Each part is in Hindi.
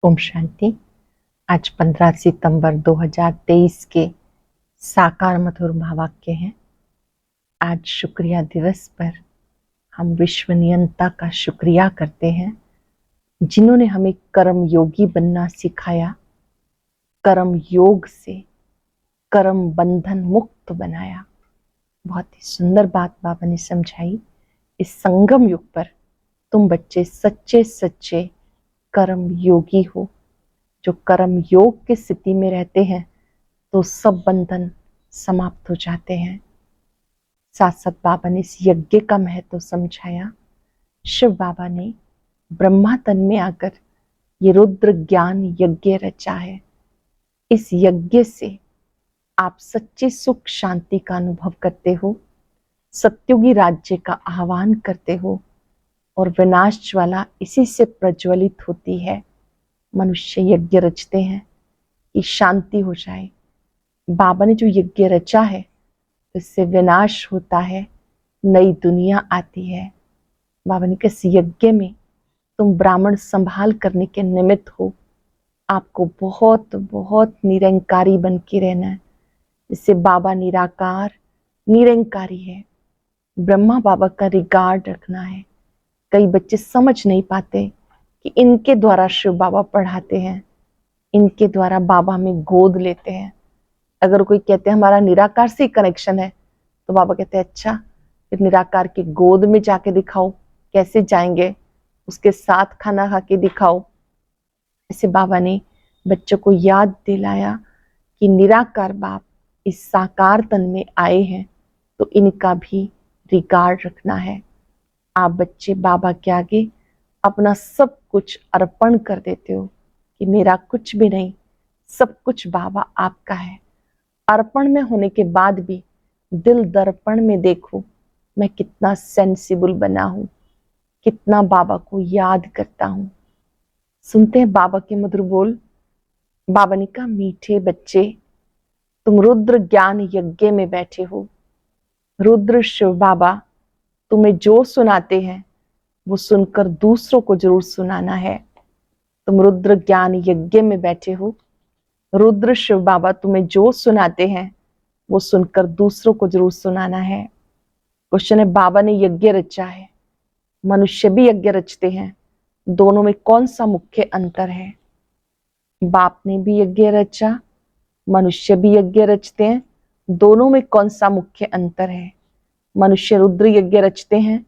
ओम शांति। आज 15 सितंबर 2023 के साकार मधुर महावाक्य हैं। आज शुक्रिया दिवस पर हम विश्व नियंता का शुक्रिया करते हैं जिन्होंने हमें कर्म योगी बनना सिखाया, कर्म योग से कर्म बंधन मुक्त बनाया। बहुत ही सुंदर बात बाबा ने समझाई। इस संगम युग पर तुम बच्चे सच्चे सच्चे कर्म योगी हो। जो कर्म योग की स्थिति में रहते हैं तो सब बंधन समाप्त हो जाते हैं। साथ साथ बाबा ने इस यज्ञ का महत्व समझाया। शिव बाबा ने ब्रह्मा तन में आकर ये रुद्र ज्ञान यज्ञ रचा है। इस यज्ञ से आप सच्ची सुख शांति का अनुभव करते हो, सत्युगी राज्य का आह्वान करते हो और विनाश ज्वाला इसी से प्रज्वलित होती है। मनुष्य यज्ञ रचते हैं कि शांति हो जाए। बाबा ने जो यज्ञ रचा है इससे विनाश होता है, नई दुनिया आती है। बाबा ने किस यज्ञ में तुम ब्राह्मण संभाल करने के निमित्त हो। आपको बहुत बहुत निरंकारी बन के रहना है। जिससे बाबा निराकार निरंकारी है। ब्रह्मा बाबा का रिगार्ड रखना है। कई बच्चे समझ नहीं पाते कि इनके द्वारा शिव बाबा पढ़ाते हैं, इनके द्वारा बाबा हमें गोद लेते हैं। अगर कोई कहते हैं हमारा निराकार से कनेक्शन है तो बाबा कहते हैं अच्छा, फिर निराकार की गोद में जाके दिखाओ। कैसे जाएंगे? उसके साथ खाना खा के दिखाओ। ऐसे बाबा ने बच्चों को याद दिलाया कि निराकार बाप इस साकार तन में आए हैं तो इनका भी रिगार्ड रखना है। आप बच्चे बाबा के आगे अपना सब कुछ अर्पण कर देते हो कि मेरा कुछ भी नहीं, सब कुछ बाबा आपका है। अर्पण में होने के बाद भी दिल दर्पण में देखो मैं कितना सेंसिबल बना हूं, कितना बाबा को याद करता हूं। सुनते हैं बाबा के मधुर बोल। बाबा ने कहा, मीठे बच्चे तुम रुद्र ज्ञान यज्ञ में बैठे हो। रुद्र शिव बाबा तुम्हें जो सुनाते हैं वो सुनकर दूसरों को जरूर सुनाना है। तुम रुद्र ज्ञान यज्ञ में बैठे हो। रुद्र शिव बाबा तुम्हें जो सुनाते हैं वो सुनकर दूसरों को जरूर सुनाना है। क्वेश्चन है, बाबा ने यज्ञ रचा है, मनुष्य भी यज्ञ रचते हैं, दोनों में कौन सा मुख्य अंतर है? बाप ने भी यज्ञ रचा, मनुष्य भी यज्ञ रचते हैं, दोनों में कौन सा मुख्य अंतर है? मनुष्य रुद्र यज्ञ रचते हैं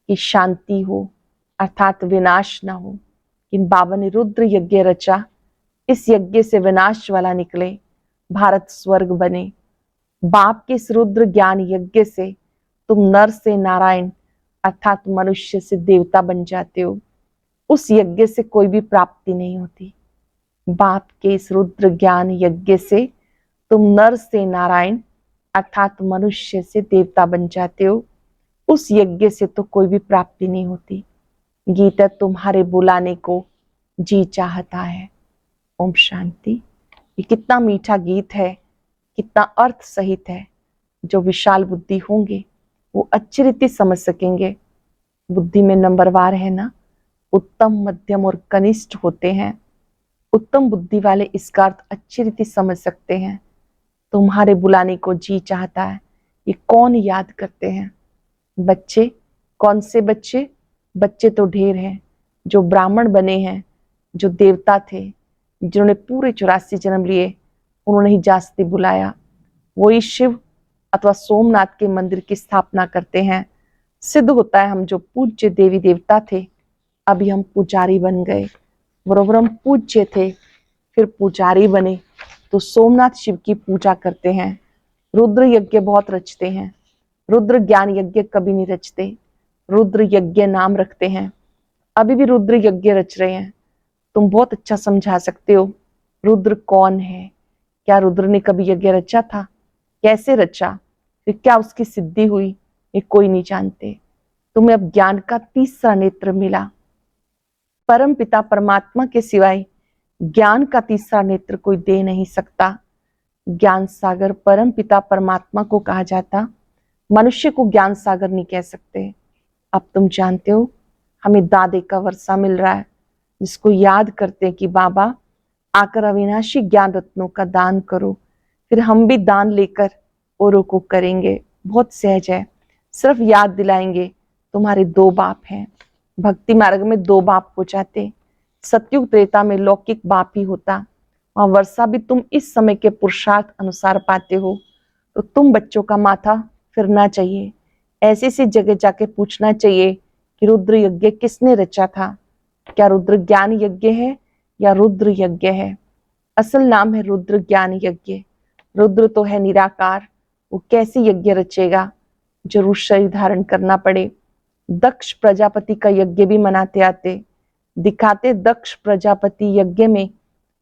कि शांति हो अर्थात विनाश ना हो, लेकिन बाबा ने रुद्र यज्ञ रचा। इस यज्ञ से विनाश वाला निकले, भारत स्वर्ग बने। बाप के इस रुद्र ज्ञान यज्ञ से तुम नर से नारायण अर्थात मनुष्य से देवता बन जाते हो। उस यज्ञ से कोई भी प्राप्ति नहीं होती। बाप के इस रुद्र ज्ञान यज्ञ से तुम नर से नारायण अर्थात मनुष्य से देवता बन जाते हो। उस यज्ञ से तो कोई भी प्राप्ति नहीं होती। गीता तुम्हारे बुलाने को जी चाहता है। ओम शांति। ये कितना मीठा गीत है, कितना अर्थ सहित है। जो विशाल बुद्धि होंगे वो अच्छी रीति समझ सकेंगे। बुद्धि में नंबरवार है ना, उत्तम मध्यम और कनिष्ठ होते हैं। उत्तम बुद्धि वाले इसका अर्थ अच्छी रीति समझ सकते हैं। तुम्हारे बुलाने को जी चाहता है, ये कौन याद करते हैं? बच्चे। कौन से बच्चे? बच्चे तो ढेर हैं। जो ब्राह्मण बने हैं, जो देवता थे, जिन्होंने पूरे 84 जन्म लिए, उन्होंने ही जास्ती बुलाया। वही शिव अथवा सोमनाथ के मंदिर की स्थापना करते हैं। सिद्ध होता है हम जो पूज्य देवी देवता थे अभी हम पुजारी बन गए। बरोबर हम पूज्य थे फिर पुजारी बने तो सोमनाथ शिव की पूजा करते हैं। रुद्र यज्ञ बहुत रचते हैं, रुद्र ज्ञान यज्ञ कभी नहीं रचते। रुद्र यज्ञ नाम रखते हैं, अभी भी रुद्र यज्ञ रच रहे हैं। तुम बहुत अच्छा समझा सकते हो रुद्र कौन है। क्या रुद्र ने कभी यज्ञ रचा था? कैसे रचा? फिर क्या उसकी सिद्धि हुई? ये कोई नहीं जानते। तुम्हें अब ज्ञान का तीसरा नेत्र मिला। परम पिता परमात्मा के सिवाय ज्ञान का तीसरा नेत्र कोई दे नहीं सकता। ज्ञान सागर परम पिता परमात्मा को कहा जाता, मनुष्य को ज्ञान सागर नहीं कह सकते। अब तुम जानते हो हमें दादे का वर्षा मिल रहा है। जिसको याद करते हैं कि बाबा आकर अविनाशी ज्ञान रत्नों का दान करो, फिर हम भी दान लेकर औरों को करेंगे। बहुत सहज है, सिर्फ याद दिलाएंगे तुम्हारे दो बाप हैं। भक्ति मार्ग में दो बाप हो जाते, सतयुग त्रेता में लौकिक बाप ही होता। वहां वर्षा भी तुम इस समय के पुरुषार्थ अनुसार पाते हो, तो तुम बच्चों का माथा फिरना चाहिए। ऐसी सी जगह जाके पूछना चाहिए कि रुद्र यज्ञ किसने रचा था। क्या रुद्र ज्ञान यज्ञ है या रुद्र यज्ञ है? असल नाम है रुद्र ज्ञान यज्ञ। रुद्र तो है निराकार, वो कैसे यज्ञ रचेगा? जरूर शरीर धारण करना पड़े। दक्ष प्रजापति का यज्ञ भी मनाते आते दिखाते। दक्ष प्रजापति यज्ञ में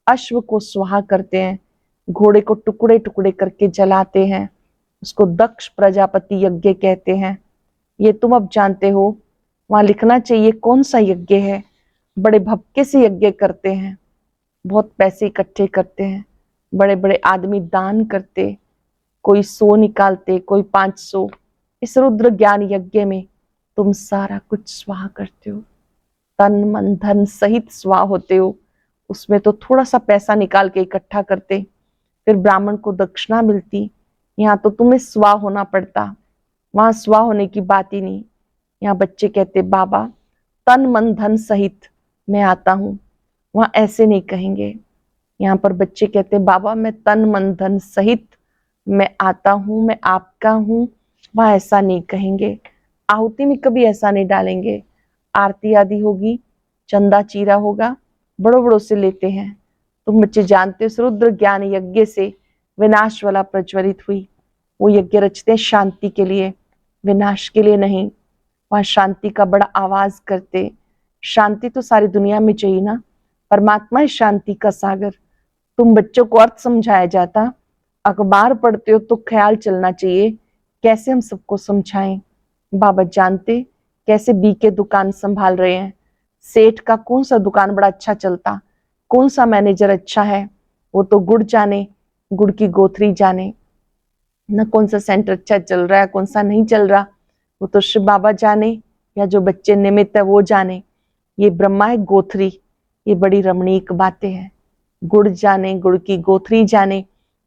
अश्व को स्वाहा करते हैं, घोड़े को टुकड़े टुकड़े करके जलाते हैं, उसको दक्ष प्रजापति यज्ञ कहते हैं। ये तुम अब जानते हो। वहां लिखना चाहिए कौन सा यज्ञ है। बड़े भक्के से यज्ञ करते हैं, बहुत पैसे इकट्ठे करते हैं, बड़े बड़े आदमी दान करते, कोई 100 निकालते, कोई 500। इस रुद्र ज्ञान यज्ञ में तुम सारा कुछ स्वाहा करते हो, तन मन धन सहित स्वाहा होते हो। उसमें तो थोड़ा सा पैसा निकाल के इकट्ठा करते, फिर ब्राह्मण को दक्षिणा मिलती। यहाँ तो तुम्हें स्वाहा होना पड़ता, वहां स्वाहा होने की बात ही नहीं। यहाँ बच्चे कहते बाबा तन मन धन सहित मैं आता हूँ, वहां ऐसे नहीं कहेंगे। यहाँ पर बच्चे कहते बाबा मैं तन मन धन सहित मैं आता हूँ, मैं आपका हूँ, वहां ऐसा नहीं कहेंगे। आहुति में कभी ऐसा नहीं डालेंगे। आरती आदि होगी, चंदा चीरा होगा, बड़ों बड़ों से लेते हैं। तुम बच्चे जानते हो रुद्र ज्ञान यज्ञ से विनाश वाला प्रज्वलित हुई। वो यज्ञ रचते शांति के लिए, विनाश के लिए नहीं। वहां शांति का बड़ा आवाज करते। शांति तो सारी दुनिया में चाहिए ना, परमात्मा है शांति का सागर। तुम बच्चों को अर्थ समझाया जाता, अखबार पढ़ते हो तो ख्याल चलना चाहिए कैसे हम सबको समझाएं। बाबा जानते कैसे बी के दुकान संभाल रहे हैं। सेठ का कौन सा दुकान बड़ा अच्छा चलता, कौन सा मैनेजर अच्छा है, वो तो गुड़ जाने, गुड़ की गोथरी जाने न, कौन सा सेंटर अच्छा चल रहा है कौन सा नहीं चल रहा, वो तो शिव बाबा जाने या जो बच्चे निमित्त है वो जाने। ये ब्रह्मा है गोथरी, ये बड़ी रमणीक बातें हैं। गुड़ जाने, गुड़ की गोथरी जाने,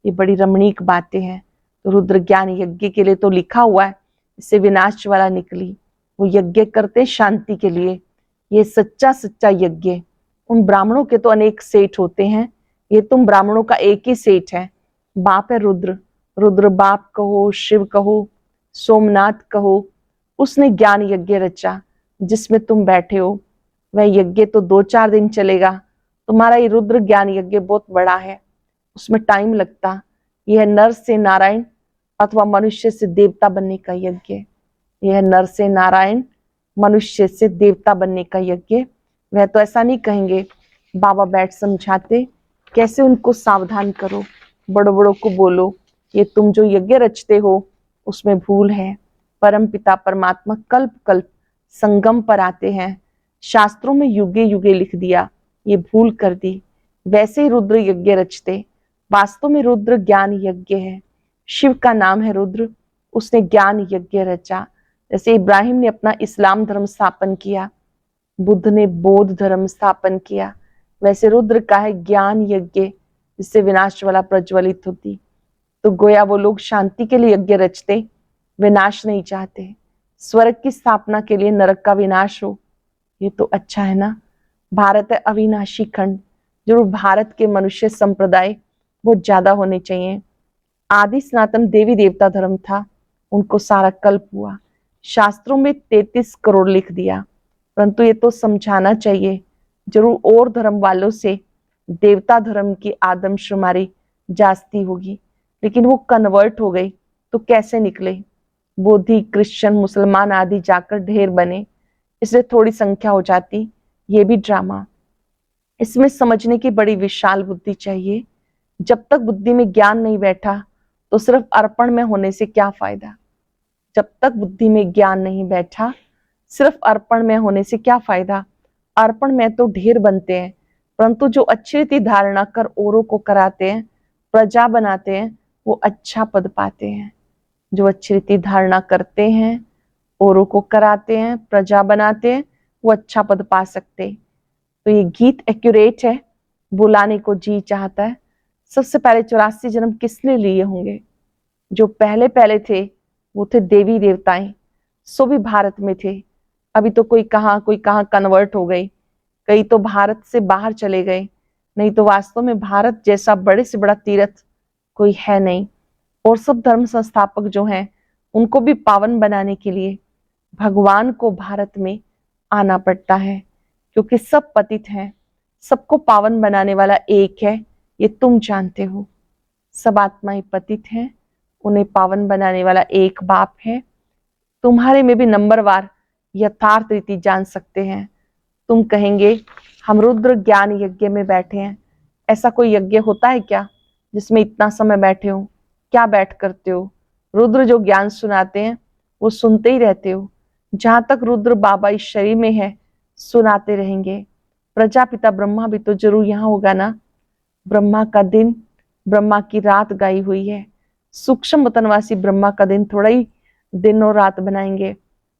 ये बड़ी रमणीक बातें हैं। तो रुद्र ज्ञान यज्ञ के लिए तो लिखा हुआ है, इससे विनाश वाला निकली। वो यज्ञ करते शांति के लिए। ये सच्चा सच्चा यज्ञ। उन ब्राह्मणों के तो अनेक सेठ होते हैं, ये तुम ब्राह्मणों का एक ही सेठ है। बाप है रुद्र। रुद्र बाप कहो, शिव कहो, सोमनाथ कहो, उसने ज्ञान यज्ञ रचा जिसमें तुम बैठे हो। वह यज्ञ तो 2-4 दिन चलेगा। तुम्हारा ये रुद्र ज्ञान यज्ञ बहुत बड़ा है, उसमें टाइम लगता। यह नर से नारायण अथवा मनुष्य से देवता बनने का यज्ञ। यह नर से नारायण, मनुष्य से देवता बनने का यज्ञ। वह तो ऐसा नहीं कहेंगे। बाबा बैठ समझाते कैसे उनको सावधान करो, बड़ों बड़ों को बोलो ये तुम जो यज्ञ रचते हो उसमें भूल है। परम पिता परमात्मा कल्प कल्प संगम पर आते हैं। शास्त्रों में युगे युगे लिख दिया, ये भूल कर दी। वैसे ही रुद्र यज्ञ रचते। वास्तव में रुद्र ज्ञान यज्ञ है। शिव का नाम है रुद्र, उसने ज्ञान यज्ञ रचा। जैसे इब्राहिम ने अपना इस्लाम धर्म स्थापन किया, बुद्ध ने बौद्ध धर्म स्थापन किया, वैसे रुद्र का है ज्ञान यज्ञ जिससे विनाश वाला प्रज्वलित होती। तो गोया वो लोग शांति के लिए यज्ञ रचते, विनाश नहीं चाहते। स्वर्ग की स्थापना के लिए नरक का विनाश हो, ये तो अच्छा है ना। भारत है अविनाशी खंड। जरूर भारत के मनुष्य संप्रदाय बहुत ज्यादा होने चाहिए। आदि सनातन देवी देवता धर्म था, उनको सारा कल्प हुआ। शास्त्रों में 33 करोड़ लिख दिया, परंतु ये तो समझाना चाहिए जरूर और धर्म वालों से देवता धर्म की आदमशुमारी जास्ती होगी। लेकिन वो कन्वर्ट हो गई तो कैसे निकले? बौद्धि, क्रिश्चियन, मुसलमान आदि जाकर ढेर बने, इसलिए थोड़ी संख्या हो जाती। ये भी ड्रामा। इसमें समझने की बड़ी विशाल बुद्धि चाहिए। जब तक बुद्धि में ज्ञान नहीं बैठा तो सिर्फ अर्पण में होने से क्या फायदा। जब तक बुद्धि में ज्ञान नहीं बैठा, सिर्फ अर्पण में होने से क्या फायदा। अर्पण में तो ढेर बनते हैं, परंतु जो अच्छी रीति धारणा कर औरों को कराते हैं, प्रजा बनाते हैं, वो अच्छा पद पाते हैं। जो अच्छी रीति धारणा करते हैं, औरों को कराते हैं, प्रजा बनाते हैं, वो अच्छा पद पा सकते। तो ये गीत एक्यूरेट है, बुलाने को जी चाहता है। सबसे पहले 84 जन्म किसने लिए होंगे? जो पहले पहले थे वो थे देवी देवताएं, सो भी भारत में थे। अभी तो कोई कहाँ कन्वर्ट हो गई, कई तो भारत से बाहर चले गए, नहीं तो वास्तव में भारत जैसा बड़े से बड़ा तीर्थ कोई है नहीं। और सब धर्म संस्थापक जो हैं उनको भी पावन बनाने के लिए भगवान को भारत में आना पड़ता है, क्योंकि सब पतित हैं। सबको पावन बनाने वाला एक है, ये तुम जानते हो। सब आत्माएं पतित हैं, उन्हें पावन बनाने वाला एक बाप है। तुम्हारे में भी नंबरवार यथार्थ रीति जान सकते हैं। तुम कहेंगे हम रुद्र ज्ञान यज्ञ में बैठे हैं। ऐसा कोई यज्ञ होता है क्या जिसमें इतना समय बैठे हो? क्या बैठ करते हो? रुद्र जो ज्ञान सुनाते हैं वो सुनते ही रहते हो। जहां तक रुद्र बाबा इस शरीर में है सुनाते रहेंगे। प्रजापिता ब्रह्मा भी तो जरूर यहाँ होगा ना। ब्रह्मा का दिन, ब्रह्मा की रात गाई हुई है। सूक्ष्म वतनवासी ब्रह्मा का दिन थोड़ा ही दिन और रात बनाएंगे,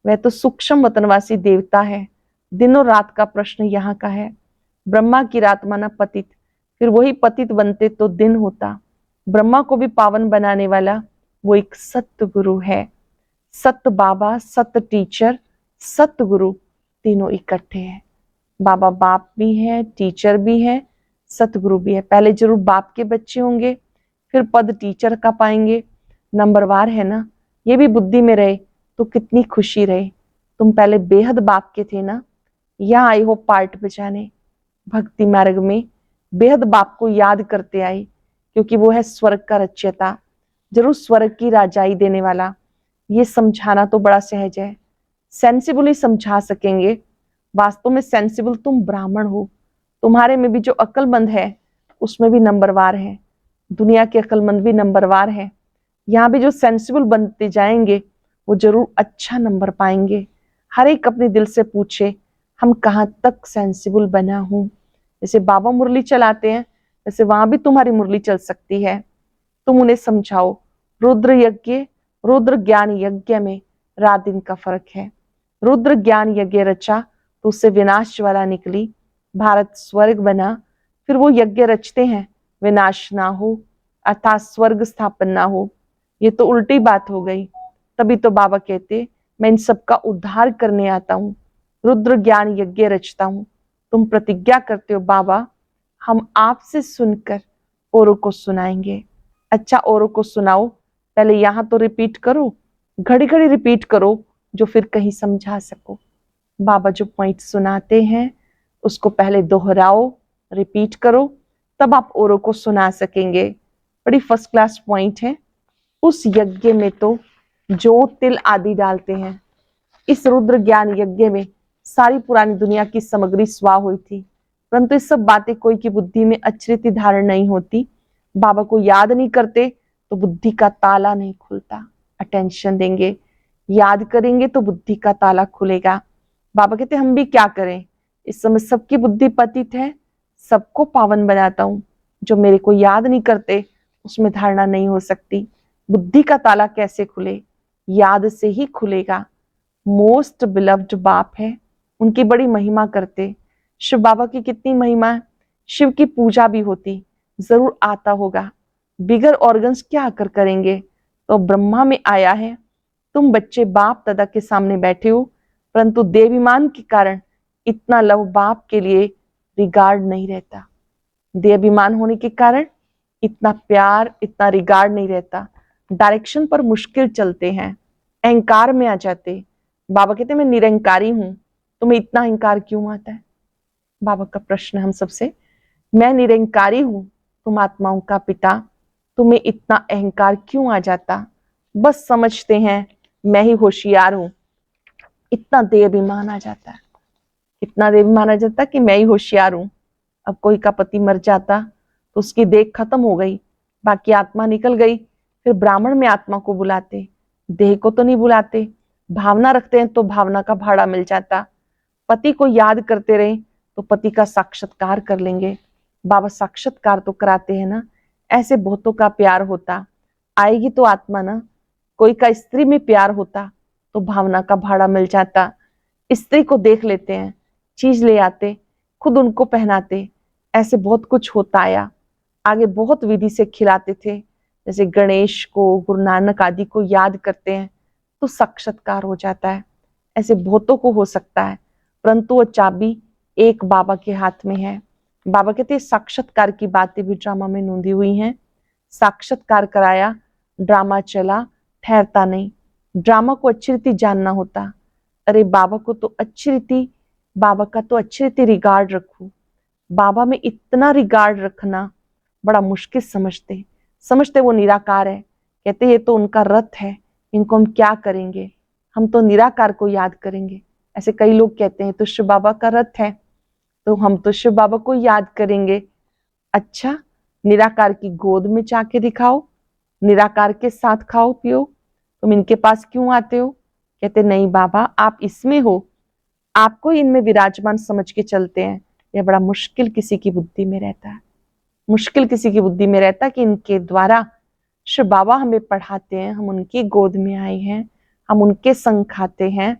वह तो सूक्ष्म वतनवासी देवता है। दिन और रात का प्रश्न यहाँ का है। ब्रह्मा की रात माना पतित, फिर वही पतित बनते तो दिन होता। ब्रह्मा को भी पावन बनाने वाला वो एक सत्य गुरु है। सत्य बाबा, सत्य टीचर, सत्य गुरु तीनों इकट्ठे हैं। बाबा बाप भी है, टीचर भी है, सतगुरु भी है। पहले जरूर बाप के बच्चे होंगे, फिर पद टीचर का पाएंगे। नंबरवार है ना, ये भी बुद्धि में रहे तो कितनी खुशी रहे। तुम पहले बेहद बाप के थे ना, यहाँ आए हो पार्ट बजाने। भक्ति मार्ग में बेहद बाप को याद करते आए, क्योंकि वो है स्वर्ग का रचयिता, जरूर स्वर्ग की राजाई देने वाला। ये समझाना तो बड़ा सहज है, सेंसिबली समझा सकेंगे। वास्तव में सेंसिबल तुम ब्राह्मण हो। तुम्हारे में भी जो अक्लमंद है उसमें भी नंबरवार है। दुनिया के अक्लमंद भी नंबरवार है। यहाँ भी जो सेंसिबल बनते जाएंगे वो जरूर अच्छा नंबर पाएंगे। हर एक अपने दिल से पूछे हम कहाँ तक सेंसिबल बना हूं। जैसे बाबा मुरली चलाते हैं वैसे वहां भी तुम्हारी मुरली चल सकती है। तुम उन्हें समझाओ रुद्र यज्ञ, रुद्र ज्ञान यज्ञ में रात दिन का फर्क है। रुद्र ज्ञान यज्ञ रचा तो उससे विनाश ज्वाला निकली, भारत स्वर्ग बना। फिर वो यज्ञ रचते हैं विनाश ना हो, अर्थात स्वर्ग स्थापन ना हो। ये तो उल्टी बात हो गई। तभी तो बाबा कहते मैं इन सबका उद्धार करने आता हूँ, रुद्र ज्ञान यज्ञ रचता हूँ। तुम प्रतिज्ञा करते हो बाबा हम आपसे सुनकर औरों को सुनाएंगे। अच्छा औरों को सुनाओ, पहले यहाँ तो रिपीट करो, घड़ी घड़ी रिपीट करो, जो फिर कहीं समझा सको। बाबा जो पॉइंट सुनाते हैं उसको पहले दोहराओ, रिपीट करो, तब आप औरों को सुना सकेंगे। बड़ी फर्स्ट क्लास पॉइंट है। उस यज्ञ में तो जो तिल आदि डालते हैं, इस रुद्र ज्ञान यज्ञ में सारी पुरानी दुनिया की सामग्री स्वाह हुई थी, परंतु ये सब बातें कोई की बुद्धि में अचरित धारण नहीं होती। बाबा को याद नहीं करते तो बुद्धि का ताला नहीं खुलता। अटेंशन देंगे, याद करेंगे तो बुद्धि का ताला खुलेगा। बाबा कहते हम भी क्या करें, इस समय सबकी बुद्धि पतित है, सबको पावन बनाता हूं। जो मेरे को याद नहीं करते उसमें धारणा नहीं हो सकती। बुद्धि का ताला कैसे खुले? याद से ही खुलेगा। मोस्ट बिलव्ड बाप है, उनकी बड़ी महिमा करते। शिव बाबा की कितनी महिमा है। शिव की पूजा भी होती, जरूर आता होगा। बिगर ऑर्गन्स क्या आकर करेंगे? तो ब्रह्मा में आया है। तुम बच्चे बाप दादा के सामने बैठे हो, परंतु देवीमान के कारण इतना लव बाप के लिए रिगार्ड नहीं रहता। देवीमान होने के कारण इतना प्यार, इतना रिगार्ड नहीं रहता। डायरेक्शन पर मुश्किल चलते हैं, अहंकार में आ जाते। बाबा कहते मैं निरंकारी हूं, तुम्हें इतना अहंकार क्यों आता है? बाबा का प्रश्न हम सबसे, मैं निरंकारी हूं, तुम आत्माओं का पिता, तुम्हें इतना अहंकार क्यों आ जाता? बस समझते हैं मैं ही होशियार हूं, इतना देहाभिमान आ जाता है। इतना देहाभिमान आ जाता कि मैं ही होशियार हूं। अब कोई का पति मर जाता तो उसकी देह खत्म हो गई, बाकी आत्मा निकल गई। फिर ब्राह्मण में आत्मा को बुलाते, देह को तो नहीं बुलाते। भावना रखते हैं तो भावना का भाड़ा मिल जाता। पति को याद करते रहे तो पति का साक्षात्कार कर लेंगे। बाबा साक्षात्कार तो कराते हैं ना। ऐसे बहुतों का प्यार होता, आएगी तो आत्मा ना। कोई का स्त्री में प्यार होता तो भावना का भाड़ा मिल जाता। स्त्री को देख लेते हैं, चीज ले आते, खुद उनको पहनाते, ऐसे बहुत कुछ होता आया। आगे बहुत विधि से खिलाते थे, जैसे गणेश को, गुरु नानक आदि को याद करते हैं तो साक्षात्कार हो जाता है। ऐसे बहुतों को हो सकता है, परंतु वो चाबी एक बाबा के हाथ में है। बाबा कहते हैं साक्षात्कार की बातें भी ड्रामा में नोंदी हुई हैं। साक्षात्कार कराया, ड्रामा चला, ठहरता नहीं। ड्रामा को अच्छी रीति जानना होता। अरे बाबा को तो अच्छी रीति, बाबा का तो अच्छी रीति रिगार्ड रखूं। बाबा में इतना रिगार्ड रखना बड़ा मुश्किल समझते वो निराकार है। कहते ये तो उनका रथ है, इनको हम क्या करेंगे, हम तो निराकार को याद करेंगे। ऐसे कई लोग कहते हैं तो शिव बाबा का रथ है तो हम तो शिव बाबा को याद करेंगे। अच्छा, निराकार की गोद में जाके दिखाओ, निराकार के साथ खाओ पियो, तुम इनके पास क्यों आते हो? कहते नहीं बाबा, आप इसमें हो, आपको इनमें विराजमान समझ के चलते हैं। यह बड़ा मुश्किल किसी की बुद्धि में रहता है, मुश्किल किसी की बुद्धि में रहता है कि इनके द्वारा शिव बाबा हमें पढ़ाते हैं, हम उनकी गोद में आए हैं, हम उनके संग खाते हैं।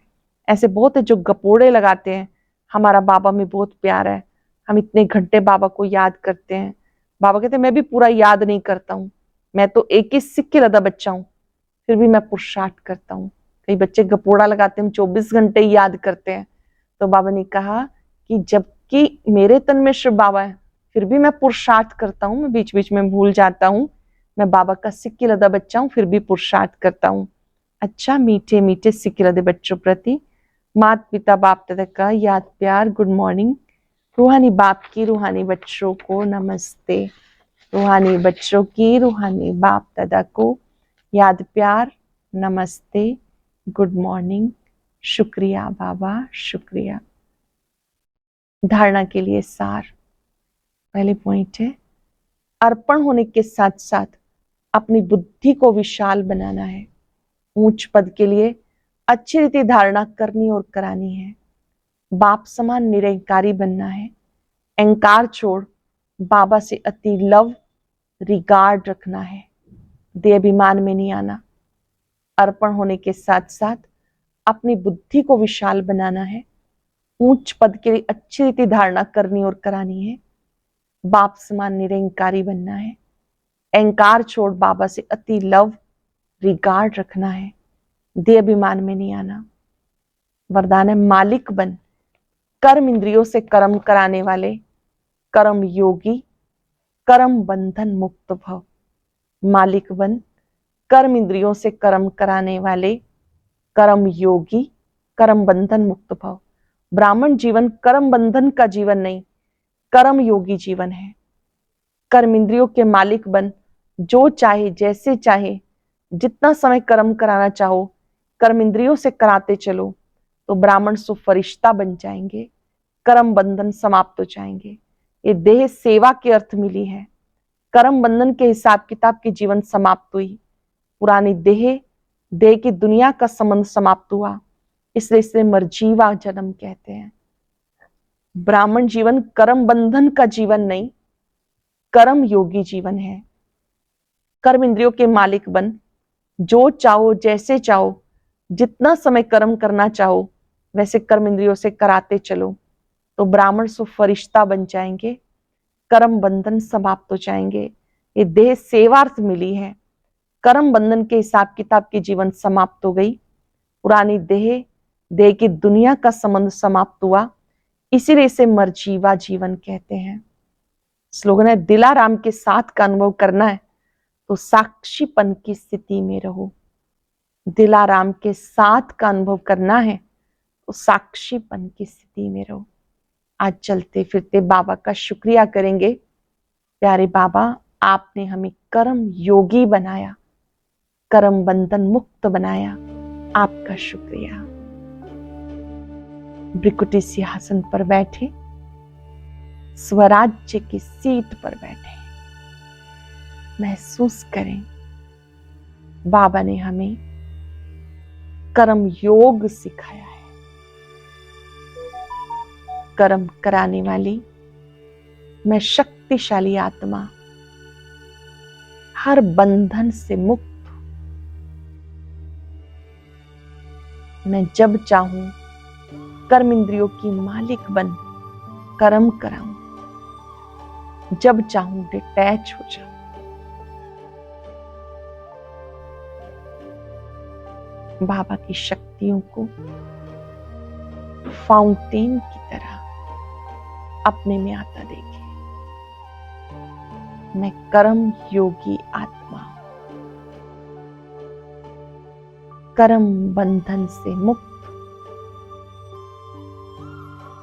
ऐसे बहुत है जो गपोड़े लगाते हैं, हमारा बाबा में बहुत प्यार है, हम इतने घंटे बाबा को याद करते हैं। बाबा कहते हैं मैं भी पूरा याद नहीं करता हूँ, मैं तो एक ही सिक्के लदा बच्चा हूँ, फिर भी मैं पुरुषार्थ करता हूँ। कई बच्चे गपोड़ा लगाते हैं, हम 24 घंटे याद करते हैं। तो बाबा ने कहा कि जबकि मेरे तन में शिव बाबा है, फिर भी मैं पुरुषार्थ करता हूँ, मैं बीच बीच में भूल जाता हूँ, मैं बाबा का सिक्के लदा बच्चा हूँ, फिर भी पुरुषार्थ करता हूँ। अच्छा, मीठे मीठे सिक्के लदे बच्चों प्रति माता पिता बाप दादा का याद प्यार, गुड मॉर्निंग। रूहानी बाप की रूहानी बच्चों को नमस्ते। रूहानी बच्चों की रूहानी बाप दादा को याद प्यार, नमस्ते, गुड मॉर्निंग, शुक्रिया बाबा, शुक्रिया। धारणा के लिए सार, पहले पॉइंट है अर्पण होने के साथ साथ अपनी बुद्धि को विशाल बनाना है। ऊंच पद के लिए अच्छी रीति धारणा करनी और करानी है। बाप समान निरंकारी बनना है। अहंकार छोड़ बाबा से अति लव रिगार्ड रखना है। देह अभिमान में नहीं आना। अर्पण होने के साथ साथ अपनी बुद्धि को विशाल बनाना है। ऊंच पद के लिए अच्छी रीति धारणा करनी और करानी है। बाप समान निरंकारी बनना है। अहंकार छोड़ बाबा से अति लव रिगार्ड रखना है। देह अभिमान में नहीं आना। वरदान है मालिक बन, कर्म इंद्रियों से कर्म कराने वाले, कर्म योगी, कर्म बंधन मुक्त भव। मालिक बन, कर्म इंद्रियों से कर्म कराने वाले, कर्म योगी, कर्म बंधन मुक्त भव। ब्राह्मण जीवन कर्म बंधन का जीवन नहीं, कर्म योगी जीवन है। कर्म इंद्रियों के मालिक बन, जो चाहे जैसे चाहे जितना समय कर्म कराना चाहो कर्म इंद्रियों से कराते चलो तो ब्राह्मण सो फरिश्ता बन जाएंगे, कर्म बंधन समाप्त हो जाएंगे। ये देह सेवा के अर्थ मिली है। कर्म बंधन के हिसाब किताब की जीवन समाप्त हुई। पुरानी देह की दुनिया का संबंध समाप्त हुआ, इसलिए इसे मरजीवा जन्म कहते हैं। ब्राह्मण जीवन कर्म बंधन का जीवन नहीं, कर्म योगी जीवन है। कर्म इंद्रियों के मालिक बन, जो चाहो जैसे चाहो जितना समय कर्म करना चाहो वैसे कर्म इंद्रियों से कराते चलो तो ब्राह्मण सो फरिश्ता बन जाएंगे, कर्म बंधन समाप्त हो जाएंगे। ये देह सेवार्थ मिली है। कर्म बंधन के हिसाब किताब की जीवन समाप्त हो गई। पुरानी देह की दुनिया का संबंध समाप्त हुआ, इसीलिए इसे मरजीवा जीवन कहते हैं। स्लोगन है दिलाराम के साथ का अनुभव करना है तो साक्षीपन की स्थिति में रहो। दिलाराम के साथ का अनुभव करना है तो साक्षीपन की स्थिति में रहो। आज चलते फिरते बाबा का शुक्रिया करेंगे। प्यारे बाबा, आपने हमें कर्म योगी बनाया, कर्म बंधन मुक्त बनाया, आपका शुक्रिया। भृकुटी सिंहासन पर बैठे, स्वराज्य की सीट पर बैठे, महसूस करें बाबा ने हमें कर्म योग सिखाया है। कर्म कराने वाली मैं शक्तिशाली आत्मा, हर बंधन से मुक्त। मैं जब चाहूं कर्म इंद्रियों की मालिक बन कर्म कराऊं, जब चाहूं डिटैच हो जाऊं। बाबा की शक्तियों को फाउंटेन की तरह अपने में आता देखें। मैं कर्म योगी आत्मा हूं, कर्म बंधन से मुक्त।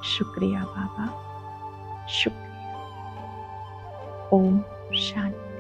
शुक्रिया बाबा, शुक्रिया। ओम शांति।